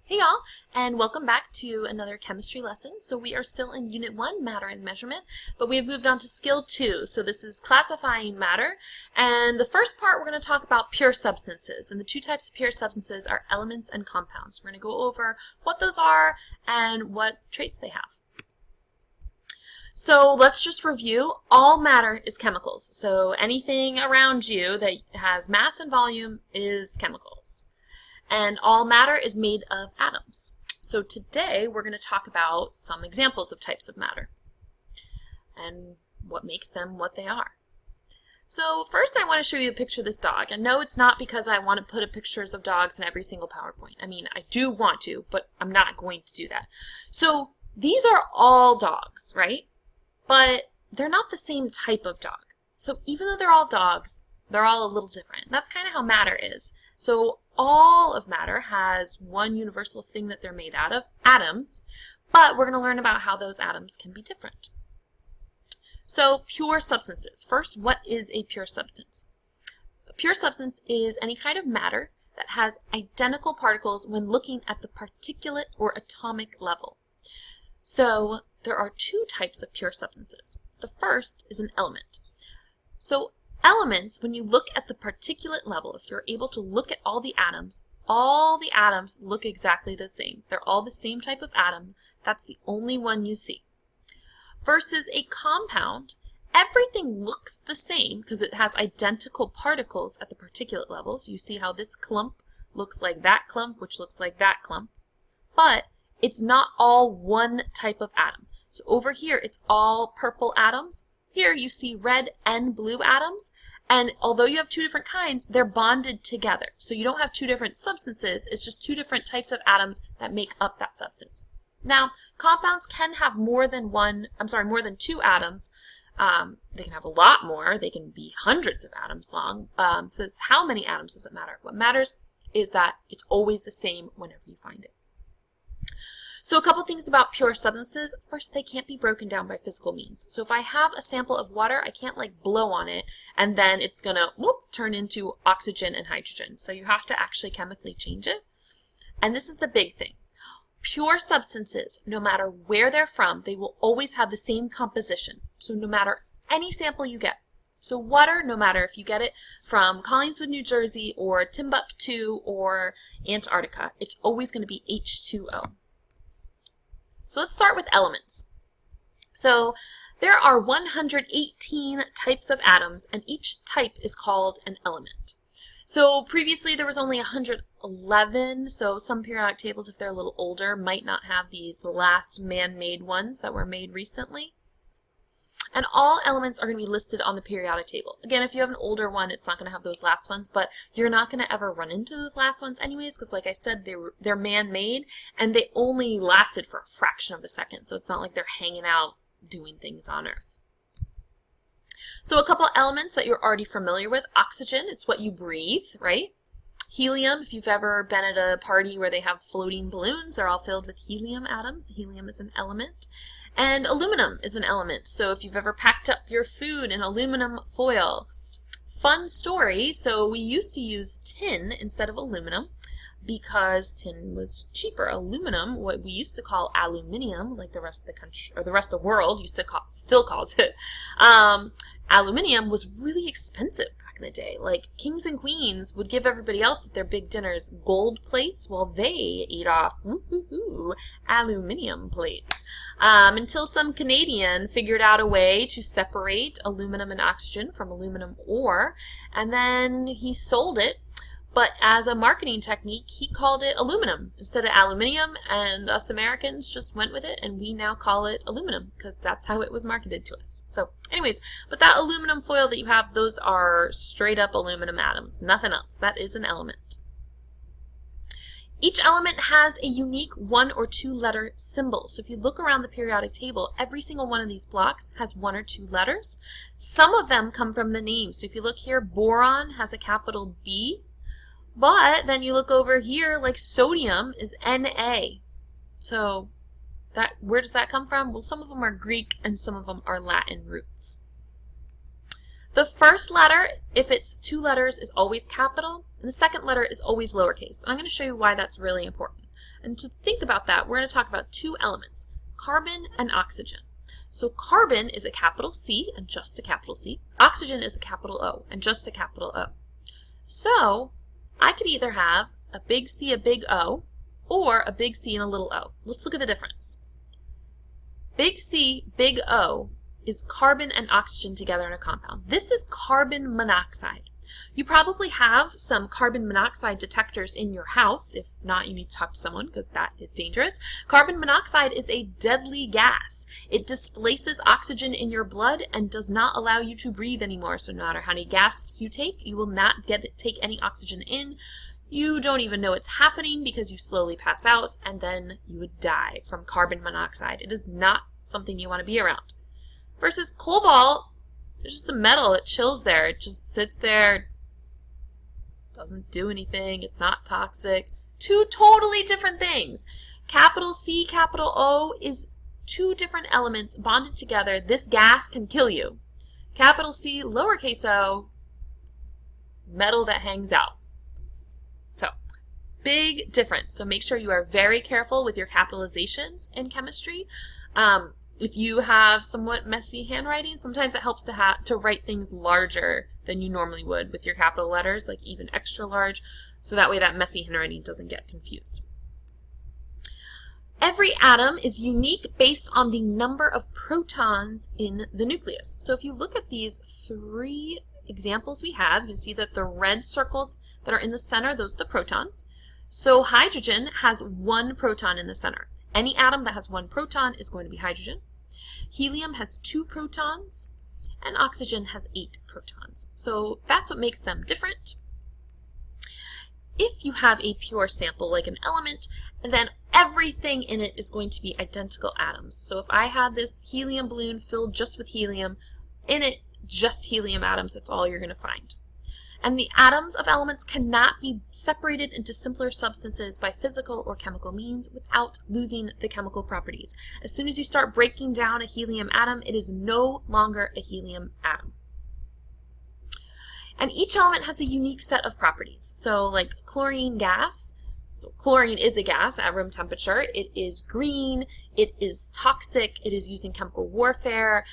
Hey y'all, and welcome back to another chemistry lesson. So we are still in Unit 1, Matter and Measurement, but we have moved on to Skill 2. So this is classifying matter, and the first part we're going to talk about pure substances, and the two types of pure substances are elements and compounds. We're going to go over what those are and what traits they have. So let's just review. All matter is chemicals. So anything around you that has mass and volume is chemicals. And all matter is made of atoms. So today we're going to talk about some examples of types of matter and what makes them what they are. So first I want to show you a picture of this dog. And no, it's not because I want to put pictures of dogs in every single PowerPoint. I mean, I do want to, but I'm not going to do that. So these are all dogs, right? But they're not the same type of dog. So even though they're all dogs, they're all a little different. That's kind of how matter is. So all of matter has one universal thing that they're made out of, atoms, but we're going to learn about how those atoms can be different. So pure substances. First, what is a pure substance? A pure substance is any kind of matter that has identical particles when looking at the particulate or atomic level. So there are two types of pure substances. The first is an element. So elements, when you look at the particulate level, if you're able to look at all the atoms look exactly the same. They're all the same type of atom. That's the only one you see. Versus a compound, everything looks the same because it has identical particles at the particulate level. So you see how this clump looks like that clump, which looks like that clump. But it's not all one type of atom. So over here, it's all purple atoms. Here you see red and blue atoms, and although you have two different kinds, they're bonded together. So you don't have two different substances, it's just two different types of atoms that make up that substance. Now, compounds can have more than two atoms. They can have a lot more, they can be hundreds of atoms long. So it's how many atoms doesn't matter. What matters is that it's always the same whenever you find it. So a couple things about pure substances. First, they can't be broken down by physical means. So if I have a sample of water, I can't like blow on it and then it's gonna turn into oxygen and hydrogen. So you have to actually chemically change it. And this is the big thing. Pure substances, no matter where they're from, they will always have the same composition. So no matter any sample you get. So water, no matter if you get it from Collingswood, New Jersey, or Timbuktu, or Antarctica, it's always going to be H2O. So let's start with elements. So there are 118 types of atoms, and each type is called an element. So previously there was only 111, so some periodic tables, if they're a little older, might not have these last man-made ones that were made recently. And all elements are going to be listed on the periodic table. Again, if you have an older one, it's not going to have those last ones, but you're not going to ever run into those last ones anyways, because like I said, they're man-made, and they only lasted for a fraction of a second, so it's not like they're hanging out doing things on Earth. So a couple elements that you're already familiar with. Oxygen, it's what you breathe, right? Helium, if you've ever been at a party where they have floating balloons, they're all filled with helium atoms. Helium is an element. And aluminum is an element. So if you've ever packed up your food in aluminum foil. Fun story, so we used to use tin instead of aluminum because tin was cheaper. Aluminum, what we used to call aluminium, like the rest of the country, or the rest of the world still calls it, aluminium was really expensive back in the day. Like kings and queens would give everybody else at their big dinners gold plates while they ate off aluminium plates. Until some Canadian figured out a way to separate aluminum and oxygen from aluminum ore, and then he sold it. But as a marketing technique, he called it aluminum instead of aluminium, and us Americans just went with it, and we now call it aluminum because that's how it was marketed to us. So anyways, but that aluminum foil that you have, those are straight up aluminum atoms, nothing else. That is an element. Each element has a unique one or two letter symbol. So if you look around the periodic table, every single one of these blocks has one or two letters. Some of them come from the name. So if you look here, boron has a capital B. But then you look over here, like sodium is Na. So where does that come from? Well, some of them are Greek and some of them are Latin roots. The first letter, if it's 2 letters, is always capital, and the second letter is always lowercase. And I'm going to show you why that's really important. And to think about that, we're going to talk about 2 elements, carbon and oxygen. So carbon is a capital C and just a capital C. Oxygen is a capital O and just a capital O. So I could either have a big C, a big O, or a big C and a little o. Let's look at the difference. Big C, big O is carbon and oxygen together in a compound. This is carbon monoxide. You probably have some carbon monoxide detectors in your house. If not, you need to talk to someone because that is dangerous. Carbon monoxide is a deadly gas. It displaces oxygen in your blood and does not allow you to breathe anymore. So no matter how many gasps you take, you will not take any oxygen in. You don't even know it's happening because you slowly pass out and then you would die from carbon monoxide. It is not something you want to be around. Versus cobalt, it's just a metal. It chills there. It just sits there, doesn't do anything. It's not toxic. 2 totally different things. Capital C, capital O is 2 different elements bonded together. This gas can kill you. Capital C, lowercase o, metal that hangs out. So, big difference. So make sure you are very careful with your capitalizations in chemistry. If you have somewhat messy handwriting, sometimes it helps to write things larger than you normally would with your capital letters, like even extra large, so that way that messy handwriting doesn't get confused. Every atom is unique based on the number of protons in the nucleus. So if you look at these 3 examples we have, you can see that the red circles that are in the center, those are the protons. So hydrogen has 1 proton in the center. Any atom that has 1 proton is going to be hydrogen. Helium has 2 protons, and oxygen has 8 protons. So that's what makes them different. If you have a pure sample like an element, then everything in it is going to be identical atoms. So if I had this helium balloon filled just with helium, in it just helium atoms, that's all you're going to find. And the atoms of elements cannot be separated into simpler substances by physical or chemical means without losing the chemical properties. As soon as you start breaking down a helium atom, it is no longer a helium atom. And each element has a unique set of properties. So like chlorine gas, so chlorine is a gas at room temperature. It is green, it is toxic, it is used in chemical warfare,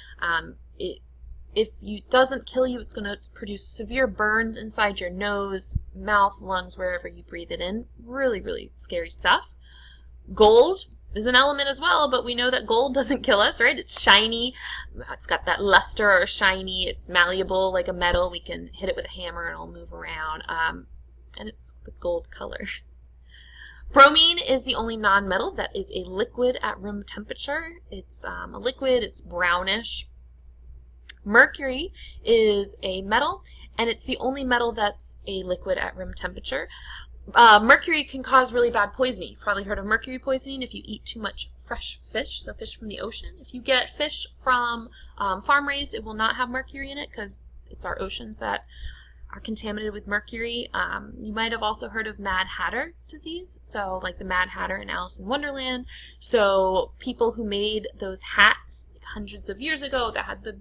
if it doesn't kill you, it's going to produce severe burns inside your nose, mouth, lungs, wherever you breathe it in. Really, really scary stuff. Gold is an element as well, but we know that gold doesn't kill us, right? It's shiny. It's got that luster or shiny. It's malleable like a metal. We can hit it with a hammer and it'll move around. And it's the gold color. Bromine is the only nonmetal that is a liquid at room temperature. It's a liquid. It's brownish. Mercury is a metal, and it's the only metal that's a liquid at room temperature. Mercury can cause really bad poisoning. You've probably heard of mercury poisoning if you eat too much fresh fish, so fish from the ocean. If you get fish from farm-raised, it will not have mercury in it because it's our oceans that are contaminated with mercury. You might have also heard of Mad Hatter disease, so like the Mad Hatter in Alice in Wonderland. So people who made those hats hundreds of years ago that had the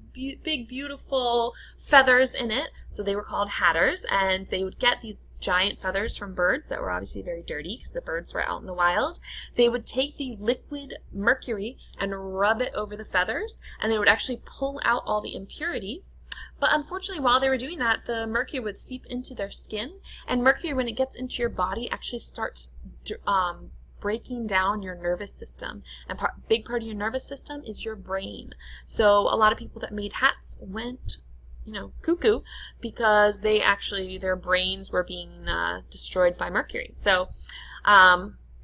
big beautiful feathers in it, so they were called hatters, and they would get these giant feathers from birds that were obviously very dirty because the birds were out in the wild. They would take the liquid mercury and rub it over the feathers, and they would actually pull out all the impurities. But unfortunately, while they were doing that, the mercury would seep into their skin, and mercury, when it gets into your body, actually starts breaking down your nervous system. And big part of your nervous system is your brain. So a lot of people that made hats went, cuckoo because their brains were being destroyed by mercury. So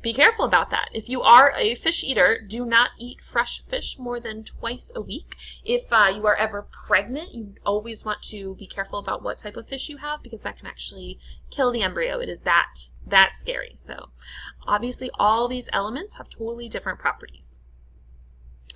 be careful about that. If you are a fish eater, do not eat fresh fish more than twice a week. If you are ever pregnant, you always want to be careful about what type of fish you have because that can actually kill the embryo. It is that scary. So obviously all these elements have totally different properties.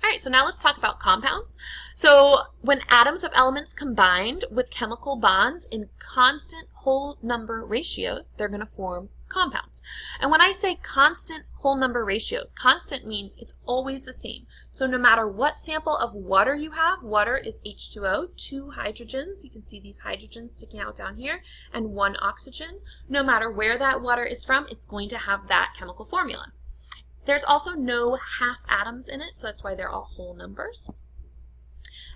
All right, so now let's talk about compounds. So when atoms of elements combined with chemical bonds in constant whole number ratios, they're going to form compounds. And when I say constant whole number ratios, constant means it's always the same. So no matter what sample of water you have, water is H2O, 2 hydrogens, you can see these hydrogens sticking out down here, and 1 oxygen. No matter where that water is from, it's going to have that chemical formula. There's also no half atoms in it, so that's why they're all whole numbers.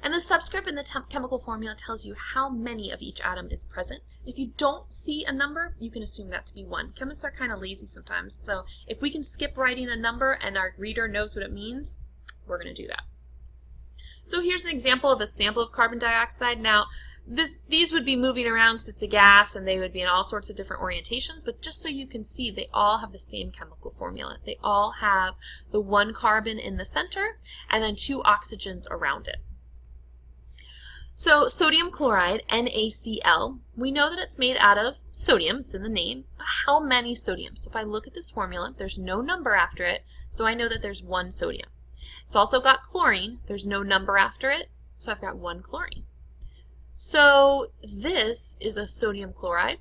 And the subscript in the chemical formula tells you how many of each atom is present. If you don't see a number, you can assume that to be 1. Chemists are kind of lazy sometimes, so if we can skip writing a number and our reader knows what it means, we're going to do that. So here's an example of a sample of carbon dioxide. Now, these would be moving around because it's a gas and they would be in all sorts of different orientations, but just so you can see, they all have the same chemical formula. They all have the 1 carbon in the center and then 2 oxygens around it. So sodium chloride, NaCl, we know that it's made out of sodium, it's in the name, but how many sodiums? So if I look at this formula, there's no number after it, so I know that there's 1 sodium. It's also got chlorine, there's no number after it, so I've got 1 chlorine. So this is a sodium chloride.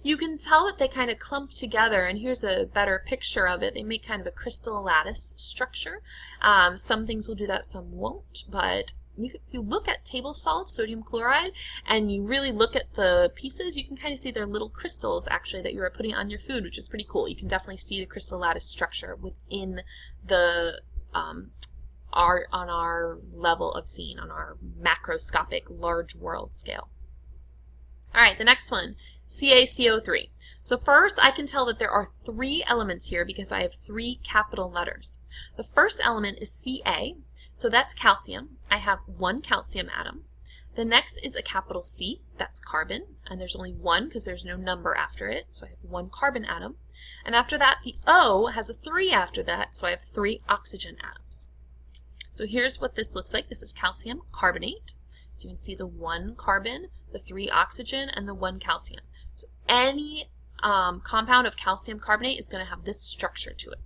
You can tell that they kind of clump together, and here's a better picture of it. They make kind of a crystal lattice structure. Some things will do that, some won't, but if you look at table salt, sodium chloride, and you really look at the pieces, you can kind of see they're little crystals actually that you are putting on your food, which is pretty cool. You can definitely see the crystal lattice structure within the on our level of seeing, on our macroscopic large world scale. All right, the next one, CaCO3. So first I can tell that there are 3 elements here because I have 3 capital letters. The first element is Ca, so that's calcium. I have 1 calcium atom. The next is a capital C, that's carbon, and there's only 1 because there's no number after it, so I have 1 carbon atom. And after that, the O has a 3 after that, so I have 3 oxygen atoms. So here's what this looks like. This is calcium carbonate. So you can see the 1 carbon, the 3 oxygen, and the 1 calcium. So any compound of calcium carbonate is going to have this structure to it.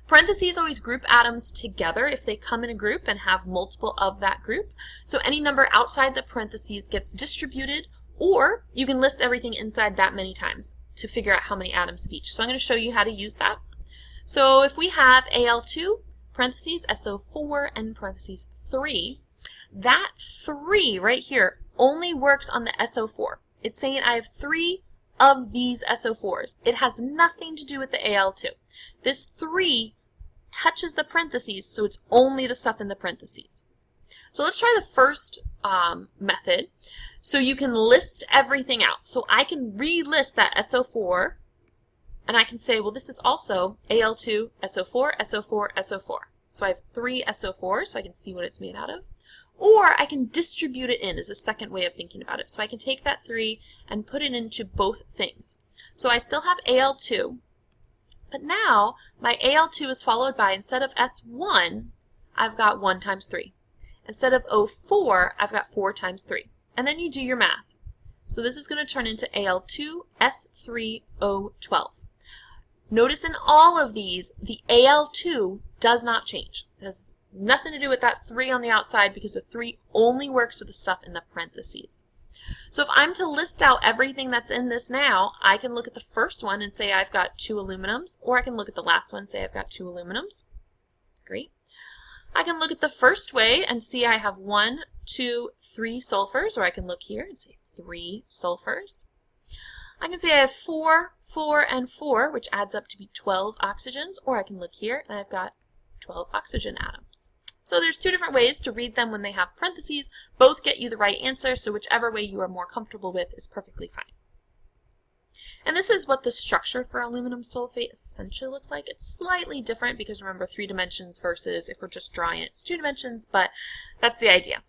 Parentheses always group atoms together if they come in a group and have multiple of that group. So any number outside the parentheses gets distributed, or you can list everything inside that many times to figure out how many atoms of each. So I'm going to show you how to use that. So if we have Al2, parentheses, SO4, and parentheses 3, that 3 right here only works on the SO4. It's saying I have 3 of these SO4s. It has nothing to do with the Al2. This 3 touches the parentheses, so it's only the stuff in the parentheses. So let's try the first method. So you can list everything out. So I can relist that SO4, and I can say, well, this is also Al2, SO4, SO4, SO4. So I have 3 SO4s, so I can see what it's made out of. Or I can distribute it in as a second way of thinking about it. So I can take that 3 and put it into both things. So I still have Al2, but now my Al2 is followed by, instead of S1, I've got 1 times 3. Instead of O4, I've got 4 times 3. And then you do your math. So this is going to turn into Al2, S3, O12. Notice in all of these, the Al2 does not change. It has nothing to do with that 3 on the outside because the 3 only works with the stuff in the parentheses. So if I'm to list out everything that's in this now, I can look at the first one and say I've got 2 aluminums, or I can look at the last one and say I've got 2 aluminums. Great. I can look at the first way and see I have 1, 2, 3 sulfurs, or I can look here and say 3 sulfurs. I can say I have 4, 4, and 4, which adds up to be 12 oxygens, or I can look here and I've got 12 oxygen atoms. So there's 2 different ways to read them when they have parentheses. Both get you the right answer, so whichever way you are more comfortable with is perfectly fine. And this is what the structure for aluminum sulfate essentially looks like. It's slightly different because remember 3 dimensions versus if we're just drawing it, it's 2 dimensions, but that's the idea.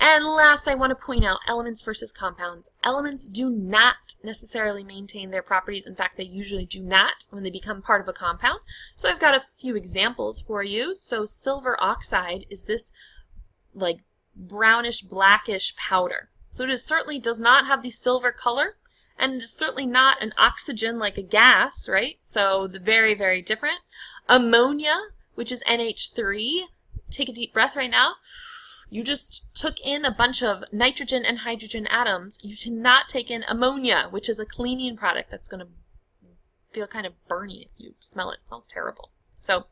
And last, I want to point out elements versus compounds. Elements do not necessarily maintain their properties. In fact, they usually do not when they become part of a compound. So I've got a few examples for you. So silver oxide is this like brownish, blackish powder. So it certainly does not have the silver color, and it's certainly not an oxygen like a gas, right? So the very, very different. Ammonia, which is NH3. Take a deep breath right now. You just took in a bunch of nitrogen and hydrogen atoms. You did not take in ammonia, which is a cleaning product that's going to feel kind of burny if you smell it. It smells terrible. So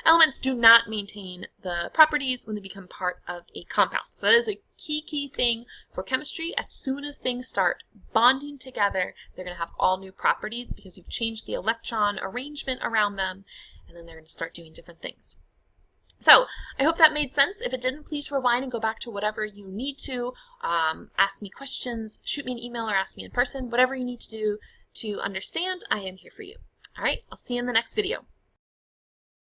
elements do not maintain the properties when they become part of a compound. So that is a key thing for chemistry. As soon as things start bonding together, they're going to have all new properties because you've changed the electron arrangement around them, and then they're going to start doing different things. So I hope that made sense. If it didn't, please rewind and go back to whatever you need to. Ask me questions, shoot me an email, or ask me in person. Whatever you need to do to understand, I am here for you. All right, I'll see you in the next video.